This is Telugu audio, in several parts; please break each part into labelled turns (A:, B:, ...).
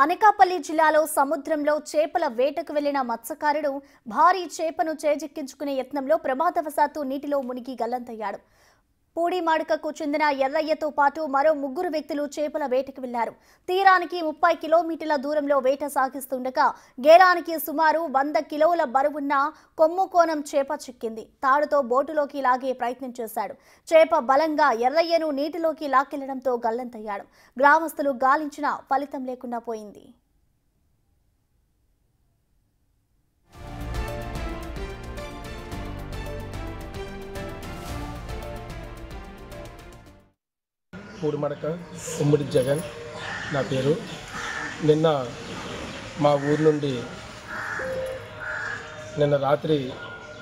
A: అనకాపల్లి జిల్లాలో సముద్రంలో చేపల వేటకు వెళ్లిన మత్స్యకారుడు భారీ చేపను చేజిక్కించుకునే యత్నంలో ప్రమాదవశాత్తు నీటిలో మునిగి గల్లంతయ్యాడు. పూడిమాడుకకు చెందిన ఎర్రయ్యతో పాటు మరో ముగ్గురు వ్యక్తులు చేపల వేటకు వెళ్లారు. తీరానికి 30 కిలోమీటర్ల దూరంలో వేట సాగిస్తుండగా గేరానికి సుమారు 100 కిలోల బరువున్న కొమ్ముకోణం చేప చిక్కింది. తాడుతో బోటులోకి లాగే ప్రయత్నం చేశాడు. చేప బలంగా ఎర్రయ్యను నీటిలోకి లాక్కెళ్లడంతో గల్లంతయ్యాడు. గ్రామస్తులు గాలించినా ఫలితం లేకుండా పోయింది.
B: పూడిమడక ఉమ్మడి జగన్ నా పేరు. నిన్న మా ఊరు నుండి నిన్న రాత్రి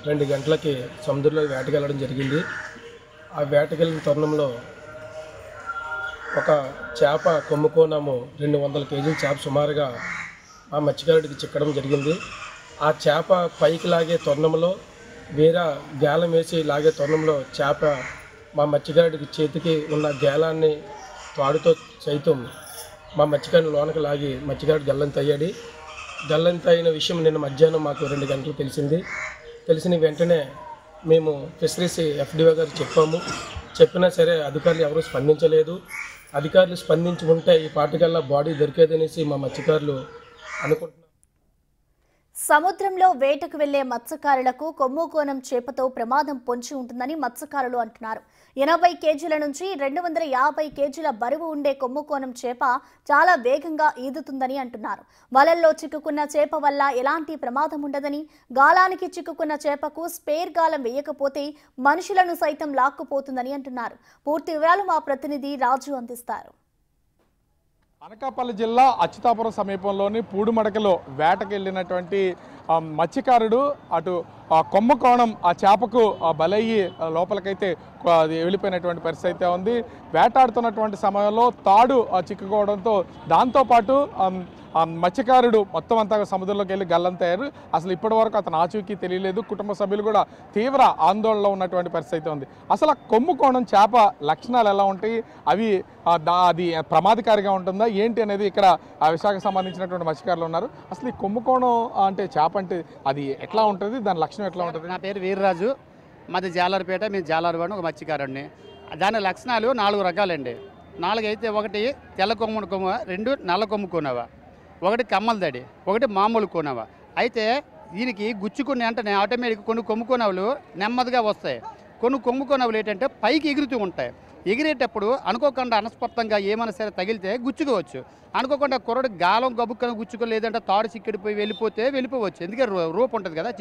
B: 2 గంటలకి సముద్రంలో వేటకెళ్ళడం జరిగింది. ఆ వేటకెళ్ళిన తరుణంలో ఒక చేప కొమ్ముకోనము 200 కేజీల చేప సుమారుగా ఆ మత్స్యకారుడికి చిక్కడం జరిగింది. ఆ చేప పైకి లాగే తరుణంలో వేరే గేలం వేసి లాగే తరుణంలో చేప మా మత్స్యకారుడికి చేతికి ఉన్న గేలాన్ని తాడుతో సైతం మా మత్స్యకారుని లోనకి లాగి మత్స్యకారుడు గల్లంతయ్యాడు. గల్లంతయిన విషయం నిన్న మధ్యాహ్నం మాకు 2 గంటలు తెలిసిన వెంటనే మేము ఫిషరీస్ FDO గారు చెప్పాము. చెప్పినా సరే అధికారులు ఎవరూ స్పందించలేదు. అధికారులు స్పందించి ఉంటే ఈ పాటికల్లా బాడీ దొరికేదనేసి మా మత్స్యకారులు అనుకుంటున్నారు.
A: సముద్రంలో వేటకు వెళ్లే మత్స్యకారులకు కొమ్ముకోణం చేపతో ప్రమాదం పొంచి ఉంటుందని మత్స్యకారులు అంటున్నారు. 80 కేజీల నుంచి 250 కేజీల బరువు ఉండే కొమ్ముకోణం చేప చాలా వేగంగా ఈదుతుందని అంటున్నారు. వలల్లో చిక్కుకున్న చేప వల్ల ఎలాంటి ప్రమాదం ఉండదని, గాలానికి చిక్కుకున్న చేపకు స్పేర్ గాలం వేయకపోతే మనుషులను సైతం లాక్కుపోతుందని అంటున్నారు. పూర్తి వివరాలు మా ప్రతినిధి రాజు అందిస్తారు.
C: అనకాపల్లి జిల్లా అచ్యుతాపురం సమీపంలోని పూడిమడకలో వేటకెళ్ళినటువంటి మత్స్యకారుడు అటు కొమ్మకోణం ఆ చేపకు బలయ్యి లోపలికైతే వెళ్ళిపోయినటువంటి పరిస్థితి అయితే ఉంది. వేటాడుతున్నటువంటి సమయంలో తాడు చిక్కుకోవడంతో దాంతోపాటు మత్స్యకారుడు మొత్తం అంతా సముద్రంలోకి వెళ్ళి గల్లంతయ్యారు. అసలు ఇప్పటి వరకు అతను ఆచూకీ తెలియలేదు. కుటుంబ సభ్యులు కూడా తీవ్ర ఆందోళనలో ఉన్నటువంటి పరిస్థితి ఉంది. అసలు కొమ్ముకోణం చేప లక్షణాలు ఎలా ఉంటాయి, అవి అది ప్రమాదకారిగా ఉంటుందా ఏంటి అనేది ఇక్కడ విశాఖకు సంబంధించినటువంటి మత్స్యకారులు ఉన్నారు. అసలు ఈ కొమ్ముకోణం అంటే చేప అంటే అది ఎట్లా ఉంటుంది, దాని లక్షణం ఎట్లా ఉంటుంది?
D: నా పేరు వీర్రాజు, మాది జాలార్పేట. మేము జాలార్వాడిని ఒక మత్స్యకారుడిని. దాని లక్షణాలు 4 రకాలండి. 4 అయితే 1 తెల్ల కొమ్ముడు కొమ్మ, 2 నల్ల కొమ్ము కొనవ, 1 కమ్మల దడి, 1 మామూలు కొనవ. అయితే దీనికి గుచ్చుకుని అంటే ఆటోమేటిక్ కొన్ని కొమ్ము కొనవలు నెమ్మదిగా వస్తాయి. కొన్ని కొమ్ము కొనవలు ఏంటంటే పైకి ఎగురుతూ ఉంటాయి. ఎగిరేటప్పుడు అనుకోకుండా అనస్పష్టంగా ఏమైనా సరే తగిలితే గుచ్చుకోవచ్చు. అనుకోకుండా కుర్రడు గాలం గబుక్కని గుచ్చుకో, లేదంటే తాడు చిక్కిడిపోయి వెళ్ళిపోవచ్చు. ఎందుకంటే రూపు ఉంటుంది కదా,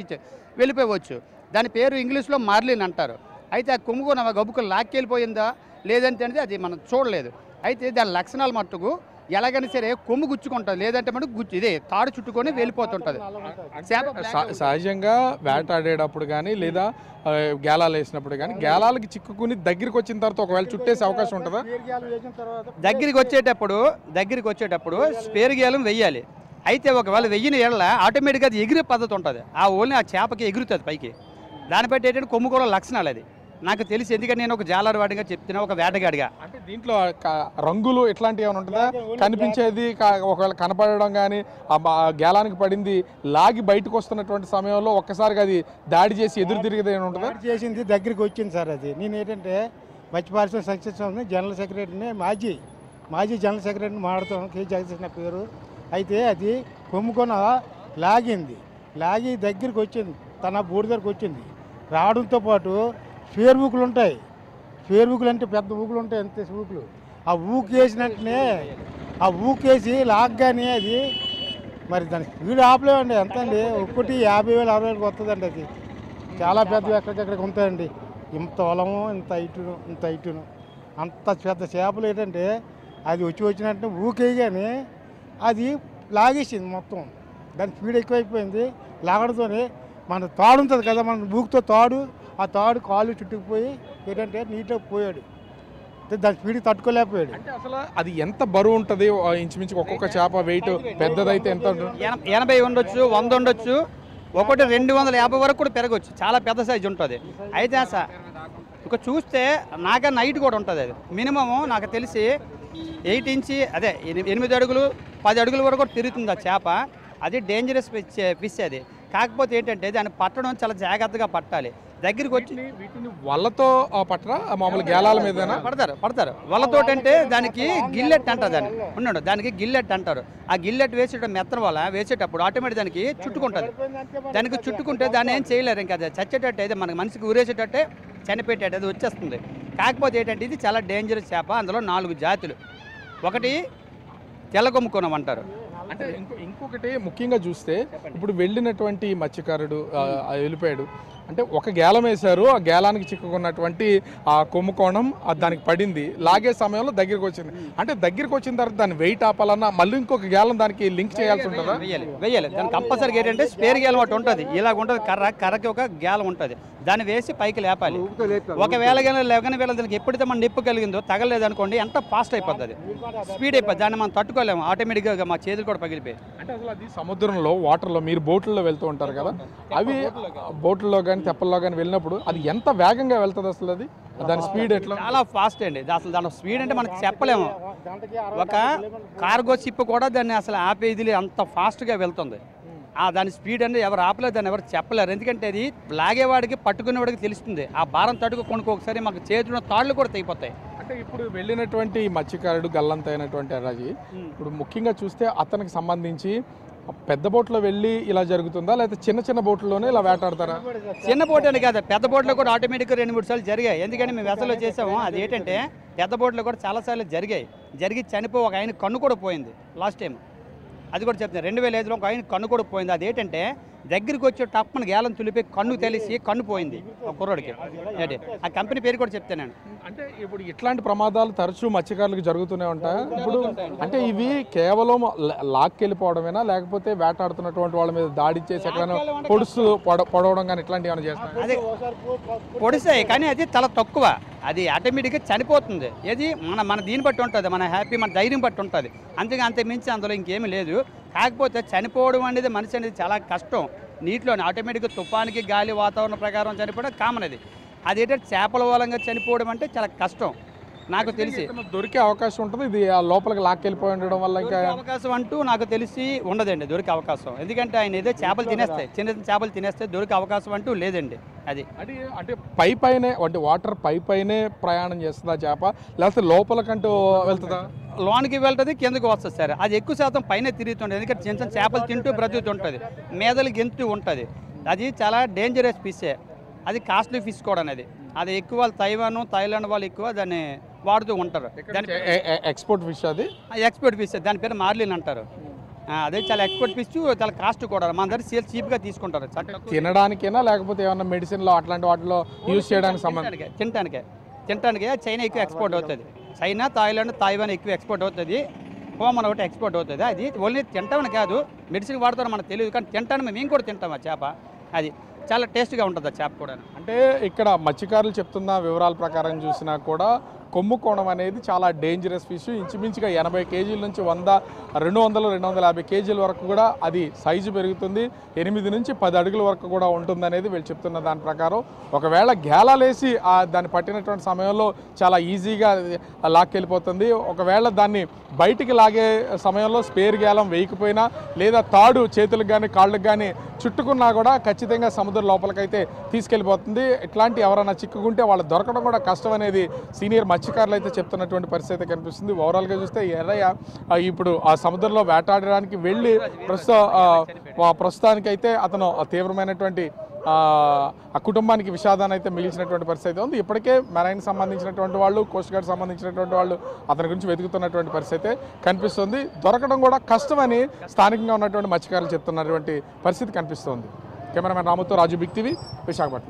D: వెళ్ళిపోవచ్చు. దాని పేరు ఇంగ్లీష్లో మార్లిన్ అంటారు. అయితే ఆ కొమ్ముకొన గబుక్కలు లాక్కెళ్ళిపోయిందా లేదంటే అనేది అది మనం చూడలేదు. అయితే దాని లక్షణాలు మట్టుకు ఎలాగైనా సరే కొమ్ము గుచ్చుకుంటుంది, లేదంటే మటుకు ఇదే తాడు చుట్టుకొని వెళ్ళిపోతుంటుంది.
C: సహజంగా వేటాడేటప్పుడు కానీ లేదా గేలాలు వేసినప్పుడు కానీ గేలాలకి చిక్కుకుని దగ్గరికి వచ్చిన తర్వాత ఒకవేళ చుట్టేసే అవకాశం ఉంటుందా?
D: దగ్గరికి వచ్చేటప్పుడు స్పేర్ గేలం వెయ్యాలి. అయితే ఒకవేళ వెయ్యిన ఏళ్ళ ఆటోమేటిక్గా అది ఎగిరే పద్ధతి ఉంటుంది. ఆ ఓన్లీ ఆ చేపకి ఎగురుతుంది పైకి. దాన్ని బట్టి ఏంటంటే కొమ్ముకోవడం లక్షణాలు అది నాకు తెలిసి. ఎందుకంటే నేను ఒక జాలార్వాడిగా చెప్తున్నా, ఒక వేటగాడిగా.
C: అంటే దీంట్లో రంగులు ఇట్లాంటివి ఏమైనా ఉంటుందా? కనిపించేది ఒకవేళ కనపడడం కానీ గేలానికి పడింది లాగి బయటకు వస్తున్నటువంటి సమయంలో ఒక్కసారిగా అది దాడి చేసి ఎదురు తిరిగేది ఏమైనా ఉంటుందా?
E: చేసింది దగ్గరికి వచ్చింది సార్. అది నేను ఏంటంటే మత్స్య పారిశ్రామిక సక్సెస్ ఉంది జనరల్ సెక్రటరీని, మాజీ జనరల్ సెక్రటరీని మాట్లాడుతాను, K. జగదీష్ నా పేరు. అయితే అది కొమ్ముకొన లాగి దగ్గరికి వచ్చింది, తన బోర్డు దగ్గరికి వచ్చింది. రావడంతో పాటు ఫేర్ ఊకులు ఉంటాయి. ఫేర్ ఊకులు అంటే పెద్ద ఊకులు ఉంటాయి, అంతే ఊకులు. ఆ ఊకేసినట్టునే ఆ ఊకేసి లాగ్గానే అది మరి దాని స్పీడ్ ఆపలేమండి. ఎంత అండి, 50,000 60,000 వస్తుందండి. అది చాలా పెద్దవి ఎక్కడికెక్కడికి ఉంటాయండి. ఇంత వలము, ఇంత ఇటును అంత పెద్ద చేపలు ఏంటంటే అది వచ్చినట్టు ఊకేయగానే అది లాగేసింది మొత్తం. దాని స్పీడ్ ఎక్కువైపోయింది. లాగడంతోనే మన తాడు ఉంటుంది కదా, మన ఊకుతో తాడు, ఆ తాడు కాలు చుట్టుకుపోయి ఏంటంటే నీటిలో పోయాడు. దాని స్పీడ్కి తట్టుకోలేకపోయాడు.
C: అంటే అసలు అది ఎంత బరువు ఉంటుంది ఇంచుమించు ఒక్కొక్క చేప వెయిట్? పెద్దదైతే ఎంత ఉంటుంది?
D: 80 ఉండొచ్చు, 100 ఉండొచ్చు, 250 వరకు కూడా పెరగవచ్చు. చాలా పెద్ద సైజు ఉంటుంది. అయితే ఇక చూస్తే నాకన్నా నైట్ కూడా ఉంటుంది. అది మినిమము నాకు తెలిసి 8 ఇంచి అదే 8 అడుగులు 10 అడుగుల వరకు కూడా తిరుగుతుంది ఆ చేప. అది డేంజరస్ ఫిష్ అది. కాకపోతే ఏంటంటే దాన్ని పట్టడం చాలా జాగ్రత్తగా పట్టాలి. దగ్గరికి వచ్చి
C: వీటిని వలతో పట్టరా మామూలు గేలాల మీదనా?
D: పడతారు వలతో. అంటే దానికి గిల్లెట్ అంటారు, దాన్ని ఉన్నాడు దానికి గిల్లెట్ అంటారు. ఆ గిల్లెట్ వేసేటప్పుడు మెత్తన వల వేసేటప్పుడు ఆటోమేటిక్ దానికి చుట్టుకుంటుంది. దానికి చుట్టుకుంటే దాన్ని ఏం చేయలేరు, ఇంకా అది చచ్చేటట్టు అయితే మనకి మనిషికి ఊరేసేటట్టే చనిపెట్టేట అది వచ్చేస్తుంది. కాకపోతే ఏంటంటే ఇది చాలా డేంజరస్ చేప. అందులో 4 జాతులు. ఒకటి తెల్లగొమ్ముకోనం అంటారు.
C: అంటే ఇంకొకటి ముఖ్యంగా చూస్తే ఇప్పుడు వెళ్ళినటువంటి మత్స్యకారుడు వెళ్ళిపోయాడు అంటే ఒక గేలం వేశారు, ఆ గేలానికి చిక్కుకున్నటువంటి ఆ కొమ్ముకోణం దానికి పడింది, లాగే సమయంలో దగ్గరికి వచ్చింది. అంటే దగ్గరికి వచ్చిన తర్వాత దాన్ని వెయిట్ ఆపాలన్నా మళ్ళీ ఇంకొక గేలం దానికి లింక్ చేయాల్సి ఉంటుందా?
D: వెయ్యాలి. దానికి కంపల్సరీ ఏంటంటే స్పేర్ గేలం ఒకటి ఉంటుంది, ఇలాగ ఉంటుంది, కర్రకి ఒక గేలం ఉంటుంది, దాన్ని వేసి పైకి లేపాలి. ఒకవేళ లేవగానే వేళ దానికి ఎప్పుడైతే మనం నిప్పు కలిగిందో తగలేదు అనుకోండి, ఎంత ఫాస్ట్ అయిపోతుంది, స్పీడ్ అయిపోతుంది, దాన్ని మనం తట్టుకోలేము, ఆటోమేటిక్గా మా చేతులు కూడా పగిలిపోయి.
C: అంటే అసలు అది సముద్రంలో వాటర్లో మీరు బోట్లలో వెళ్తూ ఉంటారు కదా, అవి బోట్లలో కానీ తెప్పల్లో కానీ వెళ్ళినప్పుడు అది ఎంత వేగంగా వెళ్తుంది అసలు? అది దాని స్పీడ్ ఎట్లా?
D: చాలా ఫాస్ట్ అండి. అసలు దాని స్పీడ్ అంటే మనకు చెప్పలేము. ఒక కార్గో షిప్ కూడా దాన్ని అసలు ఆపేది అంత ఫాస్ట్గా వెళ్తుంది. దాని స్పీడ్ అంటే ఎవరు ఆపలేదు, దాన్ని ఎవరు చెప్పలేరు. ఎందుకంటే అది లాగేవాడికి పట్టుకునేవాడికి తెలుస్తుంది. ఆ భారం తట్టుకు ఒకసారి మాకు చేతున్న తాళ్ళు కూడా తెగిపోతాయి.
C: అంటే ఇప్పుడు వెళ్ళినటువంటి మత్స్యకారుడు గల్లంత అయినటువంటి ఎర్రాజీ, ఇప్పుడు ముఖ్యంగా చూస్తే అతనికి సంబంధించి పెద్ద బోట్లో వెళ్ళి ఇలా జరుగుతుందా, లేకపోతే చిన్న చిన్న బోట్లలోనే ఇలా వేటాడతారా?
D: చిన్న బోట్ అని కాదు, పెద్ద బోట్లో కూడా ఆటోమేటిక్గా 2-3 సార్లు జరిగాయి. ఎందుకంటే మేము వెసలో చేసాము. అది ఏంటంటే పెద్ద బోట్లో కూడా చాలాసార్లు జరిగి చనిపోయి ఒక ఆయన కన్ను కూడా పోయింది లాస్ట్ టైం. అది కూడా చెప్తాను, 2005లో ఒక ఆయన కన్ను కూడా పోయింది. అది ఏంటంటే దగ్గరికి వచ్చి టప్పని గేలం తులిపి కన్ను తెలిసి కన్ను పోయింది ఒక కుర్రోడికి. ఆ కంపెనీ పేరు కూడా చెప్తాను నేను.
C: అంటే ఇప్పుడు ఇట్లాంటి ప్రమాదాలు తరచూ మత్స్యకారులకు జరుగుతూనే ఉంటాయి. ఇప్పుడు అంటే ఇవి కేవలం లాక్కెళ్ళిపోవడమేనా, లేకపోతే వేటాడుతున్నటువంటి వాళ్ళ మీద దాడి చేసి ఎక్కడైనా పొడవడం కానీ ఇట్లాంటివి ఏమైనా చేస్తారు?
D: అదే పొడిసాయి, కానీ అది చాలా తక్కువ. అది ఆటోమేటిక్గా చనిపోతుంది. ఏది మన దీన్ని బట్టి ఉంటుంది, మన హ్యాపీ మన ధైర్యం బట్టి ఉంటుంది. అంతే మించి అందులో ఇంకేమీ లేదు. కాకపోతే చనిపోవడం అనేది మనిషి అనేది చాలా కష్టం. నీటిలోనే ఆటోమేటిక్గా తుఫానికి గాలి వాతావరణ ప్రకారం చనిపోవడం కామన్. అదేంటంటే చేపల మూలంగా చనిపోవడం అంటే చాలా కష్టం నాకు తెలిసి.
C: దొరికే అవకాశం ఉంటుంది, ఇది ఆ లోపలికి లాక్కెళ్ళిపోయి ఉండడం వల్ల ఇంకా
D: అవకాశం అంటూ నాకు తెలిసి ఉండదండి, దొరికే అవకాశం. ఎందుకంటే ఆయన ఏదో చేపలు తినేస్తాయి, చిన్న చేపలు తినేస్తే దొరికే అవకాశం అంటూ లేదండి. అది
C: అంటే పైనే అంటే వాటర్ పైనే ప్రయాణం చేస్తుందా చేప, లేకపోతే లోపలికంటూ వెళ్తుందా?
D: లోనికి వెళ్తుంది, కిందకు వస్తుంది సార్. అది ఎక్కువ శాతం పైన తిరుగుతుంటుంది. ఎందుకంటే చిన్న చిన్న చేపలు తింటూ బ్రతుకుతుంటుంది, మేదలు గెంతూ ఉంటుంది. అది చాలా డేంజరస్ ఫిషే. అది కాస్ట్లీ ఫిష్ కూడా అనేది. అది ఎక్కువ తైవాన్ థాయిలాండ్ వాళ్ళు ఎక్కువ దాన్ని వాడుతూ ఉంటారు.
C: ఎక్స్పోర్ట్ ఫిష్, అది
D: ఎక్స్పోర్ట్ ఫిష్. దాని పేరు మార్లిన్ అంటారు. అదే చాలా ఎక్స్పోర్ట్ ఫిష్, చాలా కాస్ట్ కూడా. మన దగ్గర సేల్ చీప్గా తీసుకుంటారు.
C: తినడానికైనా లేకపోతే ఏమన్నా మెడిసిన్లో అట్లాంటి వాటిలో యూజ్ చేయడానికి సంబంధించి
D: తినడానికి చైనా ఎక్కువ ఎక్స్పోర్ట్ అవుతుంది. చైనా థాయిలాండ్ తైవాన్ ఎక్కువ ఎక్స్పోర్ట్ అవుతుంది. హోమన్ ఒకటి ఎక్స్పోర్ట్ అవుతుంది. అది ఓన్లీ తింటామని కాదు, మెడిసిన్ వాడతారో మనకు తెలియదు, కానీ తింటాను మేము కూడా తింటాం ఆ చేప. అది చాలా టేస్ట్గా ఉంటుంది ఆ చేప కూడా.
C: అంటే ఇక్కడ మత్స్యకారులు చెప్తున్న వివరాల ప్రకారం చూసినా కూడా కొమ్ముకోణం అనేది చాలా డేంజరస్ ఫిష్. ఇంచుమించుగా 80 కేజీల నుంచి 100, 200, 250 కేజీల వరకు కూడా అది సైజు పెరుగుతుంది. 8 నుంచి 10 అడుగుల వరకు కూడా ఉంటుంది అనేది వీళ్ళు చెప్తున్న దాని ప్రకారం. ఒకవేళ గేలాలేసి దాన్ని పట్టినటువంటి సమయంలో చాలా ఈజీగా లాక్కెళ్ళిపోతుంది. ఒకవేళ దాన్ని బయటికి లాగే సమయంలో స్పేర్ గేలం వేయకపోయినా, లేదా తాడు చేతులకు కానీ కాళ్ళకు కానీ చుట్టుకున్నా కూడా ఖచ్చితంగా సముద్రం లోపలికైతే తీసుకెళ్ళిపోతుంది. ఇట్లాంటి ఎవరైనా చిక్కుకుంటే వాళ్ళు దొరకడం కూడా కష్టం అనేది సీనియర్ మత్స్యకారులు అయితే చెప్తున్నటువంటి పరిస్థితి కనిపిస్తుంది. ఓవరాల్గా చూస్తే ఎర్రయ్య ఇప్పుడు ఆ సముద్రంలో వేటాడడానికి వెళ్ళి ప్రస్తుతానికైతే అతను తీవ్రమైనటువంటి ఆ కుటుంబానికి విషాదాన్ని అయితే మిగిల్చినటువంటి పరిస్థితి ఉంది. ఇప్పటికే మెరైన్ సంబంధించినటువంటి వాళ్ళు, కోస్ట్ గార్డ్ సంబంధించినటువంటి వాళ్ళు అతని గురించి వెతుకుతున్నటువంటి పరిస్థితి కనిపిస్తుంది. దొరకడం కూడా కష్టమని స్థానికంగా ఉన్నటువంటి మత్స్యకారులు చెప్తున్నటువంటి పరిస్థితి కనిపిస్తుంది. కెమెరామెన్ రాముతో రాజు, బిగ్ టీవీ, విశాఖపట్నం.